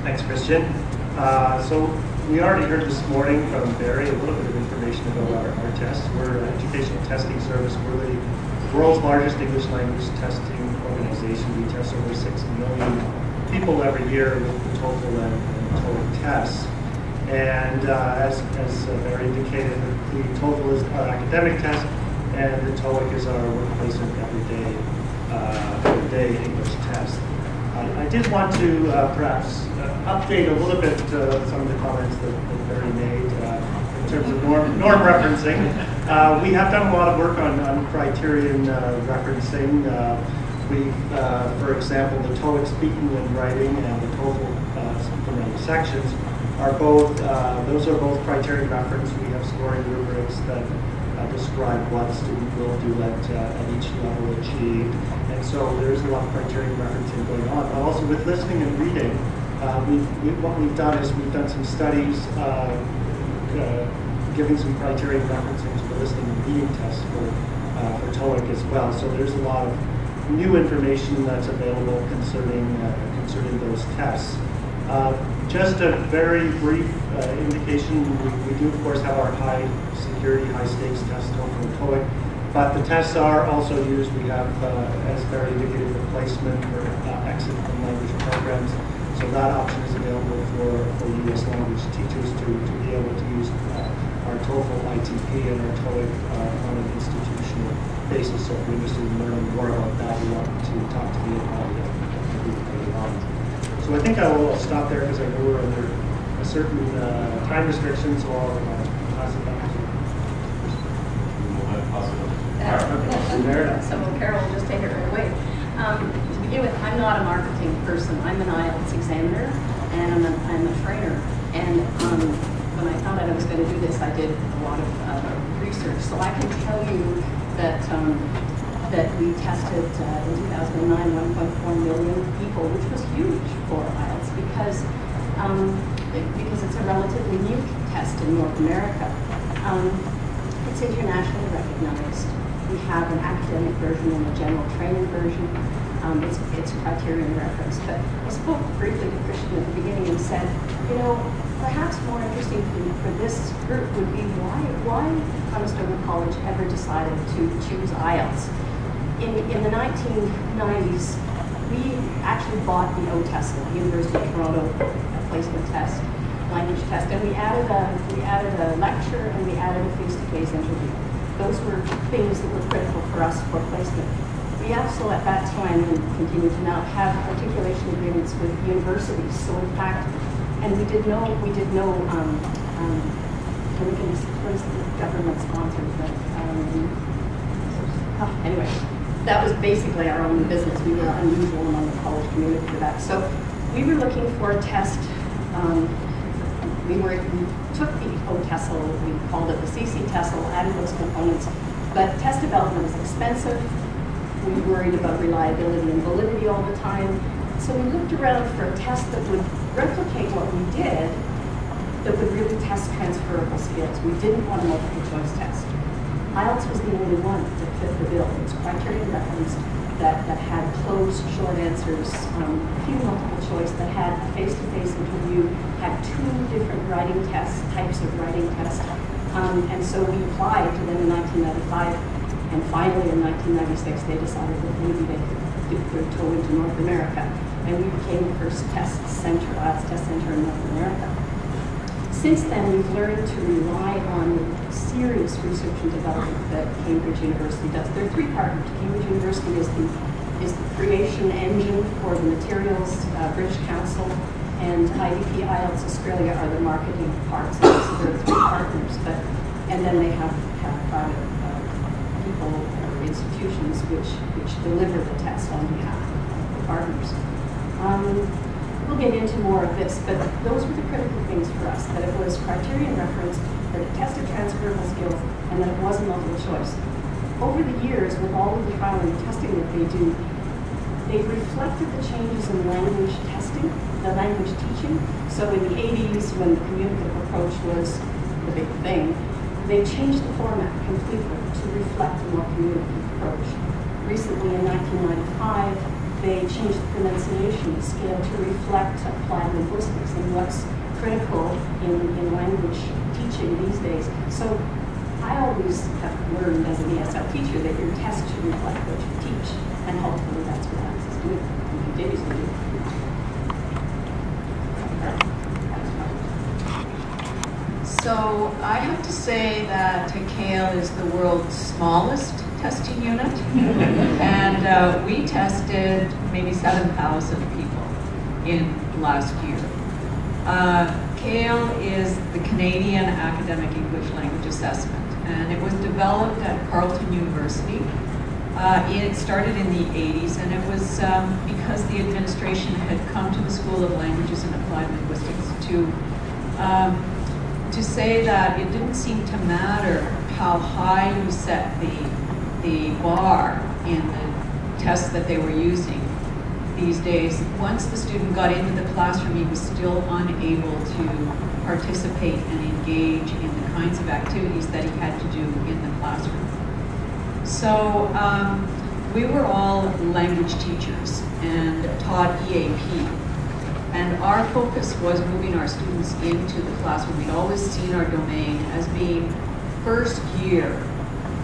Thanks, Christian. So we already heard this morning from Barry a little bit of information about our tests. We're an educational testing service. We're the world's largest English language testing organization. We test over 6 million people every year with the TOEFL and TOEIC tests. And as Barry indicated, the TOEFL is our academic test, and the TOEIC is our workplace and everyday English test. I did want to perhaps update a little bit some of the comments that Barry made in terms of norm referencing. We have done a lot of work on criterion referencing. For example, the TOEIC speaking and writing and the TOEFL speaking and writing sections are both, those are both criterion reference. We have scoring rubrics that describe what a student will do at each level achieved. And so there's a lot of criterion referencing going on. But also with listening and reading, what we've done is we've done some studies giving some criterion referencing to the listening and reading tests for TOEIC as well. So there's a lot of new information that's available concerning those tests. Just a very brief indication, we do of course have our high security, high stakes test TOEFL and TOEIC, but the tests are also used. We have, as Barry indicated, the placement for exit from language programs. So that option is available for U.S. language teachers to be able to use our TOEFL ITP and our TOEIC on an institutional basis. So if you're interested in learning more about that, you want to talk to me about it. So I think I will stop there because I know we're under a certain time restriction, so I'll pass it back to you. So Carol will just take it right away. To begin with, I'm not a marketing person. I'm an IELTS examiner and I'm a trainer. And when I found out I was going to do this, I did a lot of research. So I can tell you that that we tested in 2009 1.4 million people, which was huge for IELTS because it's a relatively new test in North America. It's internationally recognized. We have an academic version and a general training version. It's criterion reference. But I spoke briefly to Christian at the beginning and said, you know, perhaps more interesting for this group would be why Conestoga College ever decided to choose IELTS. In the 1990s, we actually bought the OTESL, the University of Toronto placement test, language test, and we added a lecture and we added a face-to-face interview. Those were things that were critical for us for placement. We also, at that time, and continue to now, have articulation agreements with universities. So in fact, and we did know, what is the government sponsored? Anyway. That was basically our own business. We were unusual among the college community for that. So we were looking for a test. We took the OTESL, we called it the CC TESL, added those components. But test development is expensive. We worried about reliability and validity all the time. So we looked around for a test that would replicate what we did, that would really test transferable skills. We didn't want a multiple choice test. IELTS was the only one that fit the bill. It was criterion reference that had closed short answers, a few multiple choice, that had a face-to-face interview, had 2 different writing tests, types of writing tests. And so we applied to them in 1995, and finally in 1996 they decided that maybe they could dip their toe into North America. And we became the first test center, IELTS test center in North America. Since then, we've learned to rely on serious research and development that Cambridge University does. There are 3 partners. Cambridge University is the creation engine for the materials, British Council, and IDP IELTS Australia are the marketing parts. So there are 3 partners, and then they have private people or institutions which deliver the test on behalf of the partners. We'll get into more of this, but those were the critical things for us, that it was criterion reference, that it tested transferable skills, and that it wasn't multiple choice. Over the years, with all of the trial and testing that they do, they've reflected the changes in language testing, the language teaching. So in the 80s, when the communicative approach was the big thing, they changed the format completely to reflect the more communicative approach. Recently, in 1995, they changed the pronunciation scale to reflect applied linguistics and what's critical in language teaching these days. So I always have learned as an ESL teacher that your test should reflect what you teach, and hopefully that's what Alex is doing and continues to do. So I have to say that CAEL is the world's smallest testing unit, and we tested maybe 7,000 people in last year. CAEL is the Canadian Academic English Language Assessment, and it was developed at Carleton University. It started in the 80s, and it was because the administration had come to the School of Languages and Applied Linguistics to say that it didn't seem to matter how high you set the bar in the tests that they were using these days. Once the student got into the classroom, he was still unable to participate and engage in the kinds of activities that he had to do in the classroom. So we were all language teachers and taught EAP. And our focus was moving our students into the classroom. We'd always seen our domain as being first year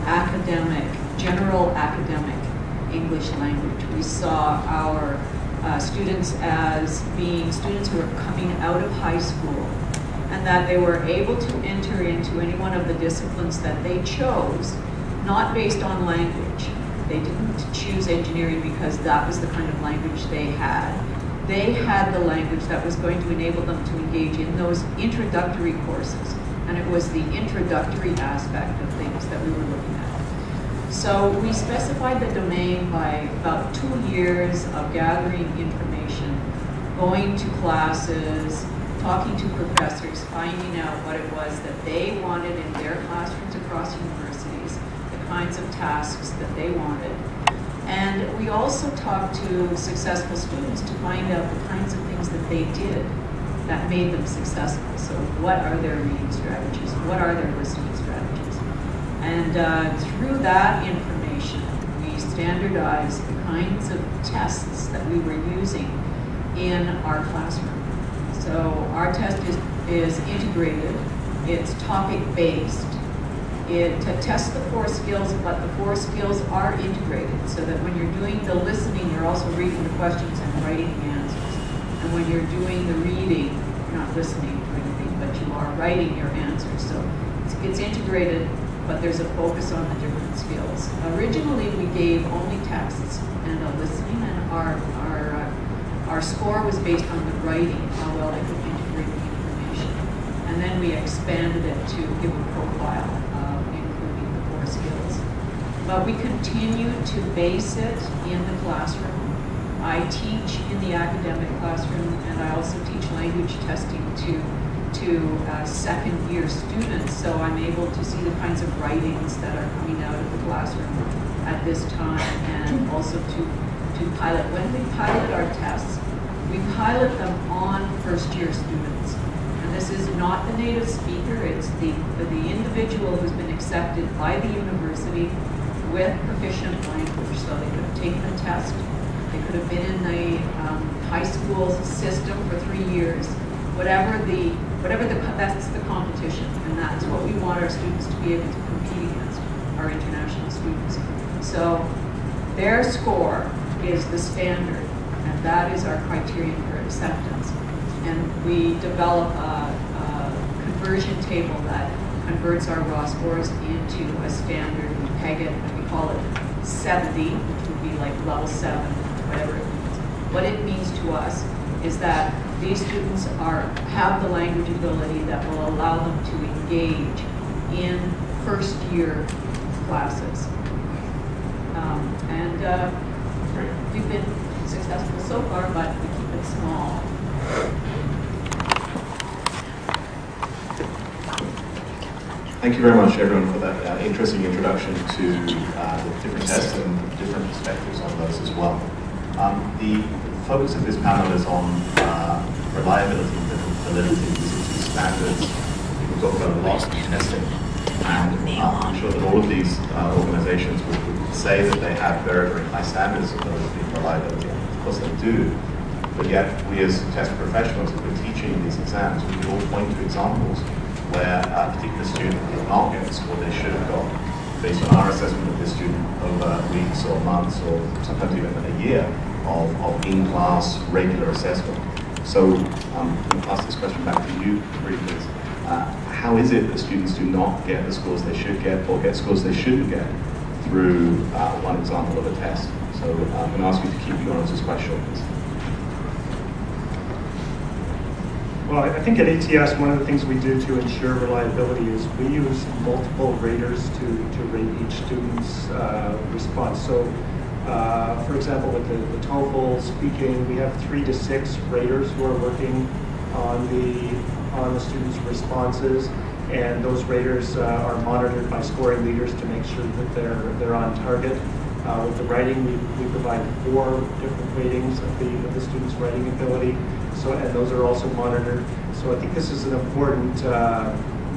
academic, general academic English language. We saw our students as being students who were coming out of high school, and that they were able to enter into any one of the disciplines that they chose, not based on language. They didn't choose engineering because that was the kind of language they had. They had the language that was going to enable them to engage in those introductory courses, and it was the introductory aspect of things that we were looking at. So we specified the domain by about 2 years of gathering information, going to classes, talking to professors, finding out what it was that they wanted in their classrooms across universities, the kinds of tasks that they wanted. And we also talked to successful students to find out the kinds of things that they did that made them successful. So what are their reading strategies? What are their listening strategies? And through that information, we standardized the kinds of tests that we were using in our classroom. So our test is integrated, it's topic-based. It tests the 4 skills, but the 4 skills are integrated so that when you're doing the listening, you're also reading the questions and writing the answers. And when you're doing the reading, you're not listening to anything, but you are writing your answers. So it's integrated, but there's a focus on the different skills. Originally, we gave only texts and a listening, and our score was based on the writing, how well they could integrate the information. And then we expanded it to give a profile, including the 4 skills. But we continue to base it in the classroom. I teach in the academic classroom, and I also teach language testing to second-year students, so I'm able to see the kinds of writings that are coming out of the classroom at this time, and also to pilot. When we pilot our tests, we pilot them on first-year students. And this is not the native speaker, it's the individual who's been accepted by the university with proficient language. So they could have taken a test, they could have been in the high school system for 3 years, that's the competition, and that's what we want our students to be able to compete against, our international students. So their score is the standard, and that is our criterion for acceptance. And we develop a conversion table that converts our raw scores into a standard. We peg it, and we call it 70, which would be like level 7, whatever it means. What it means to us is that these students have the language ability that will allow them to engage in first-year classes. We've been successful so far, but we keep it small. Thank you very much, everyone, for that interesting introduction to the different tests and different perspectives on those as well. The focus of this panel is on reliability and validity, these 2 standards. People talk about a lot of testing. And I'm sure that all of these organizations would say that they have very, very high standards of reliability. Of course they do. But yet, we as test professionals, if we're teaching these exams, we can all point to examples where a particular student did not get the score they should have got based on our assessment of this student over weeks or months or sometimes even a year of in-class regular assessment. So I'm going to pass this question back to you, Marie, please. How is it that students do not get the scores they should get or get scores they shouldn't get through one example of a test? So I'm going to ask you to keep your answers quite short, please. Well, I think at ATS, one of the things we do to ensure reliability is we use multiple raters to rate each student's response. So, for example, with the TOEFL speaking, we have 3 to 6 raters who are working on the students' responses, and those raters are monitored by scoring leaders to make sure that they're on target. With the writing, we provide 4 different ratings of the student's writing ability. So, and those are also monitored. So I think this is an important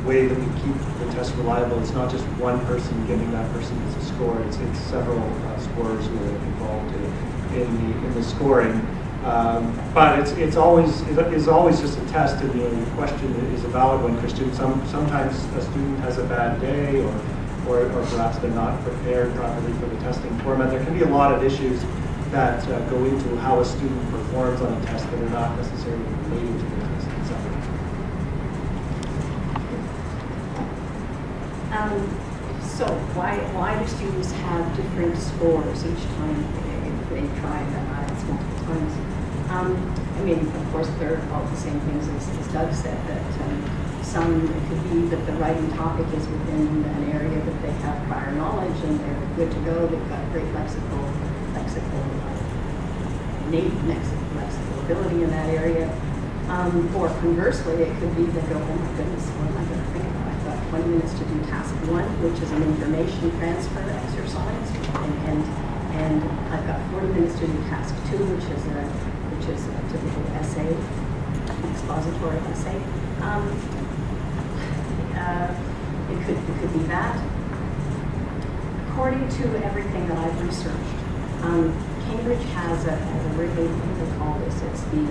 way that we keep the test reliable. It's not just one person giving that person a score. It's several scorers who are involved in the scoring. But it's always just a test, and your question is a valid one, Christian. Sometimes a student has a bad day, or perhaps they're not prepared properly for the testing format. There can be a lot of issues that go into how a student performs on a test that are not necessarily related to the test itself. So why do students have different scores each time they try the IELTS multiple times? I mean, of course, they're all the same things as Doug said, that it could be that the writing topic is within an area that they have prior knowledge and they're good to go. They've got great lexical ability in that area. Or conversely, it could be they go, oh my goodness, what am I going to think about? I've got 20 minutes to do task 1, which is an information transfer exercise, and I've got 40 minutes to do task 2, which is a typical essay, expository essay. It could be that. According to everything that I've researched, Cambridge has a really, what do they call this? It's the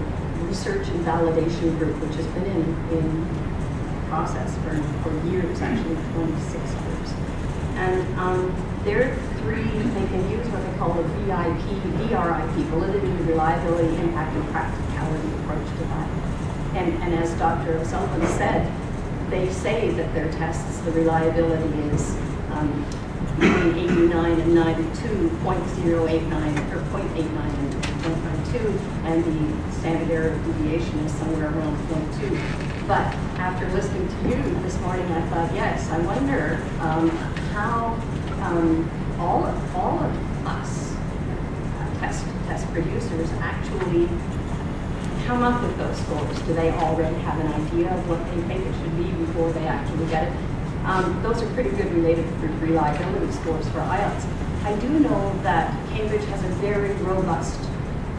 Research and Validation Group, which has been in process for years, actually 26 years. And there are 3, they can use what they call a VRIP, validity, reliability, impact, and practicality approach to that. And as Dr. O'Sullivan said, they say that their tests, the reliability is between 89 and 92, 0.089 or 0.89 and 0.92, and the standard error of deviation is somewhere around 0.2. But after listening to you this morning, I thought, yes, I wonder how all of us test producers actually come up with those scores. Do they already have an idea of what they think it should be before they actually get it? Those are pretty good related reliability scores for IELTS. I do know that Cambridge has a very robust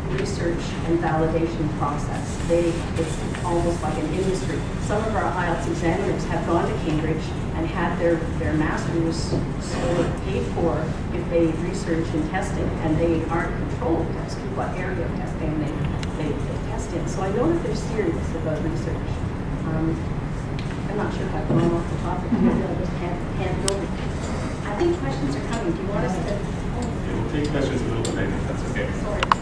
research and validation process. It's almost like an industry. Some of our IELTS examiners have gone to Cambridge and had their master's score paid for if they research in testing, and they aren't controlled as to what area of testing they test in. So I know that they're serious about research. I'm not sure if I've gone off the topic. Maybe I'll just hand build it. I think questions are coming. Do you want us to? We'll take questions a little bit later, if that's okay. Sorry.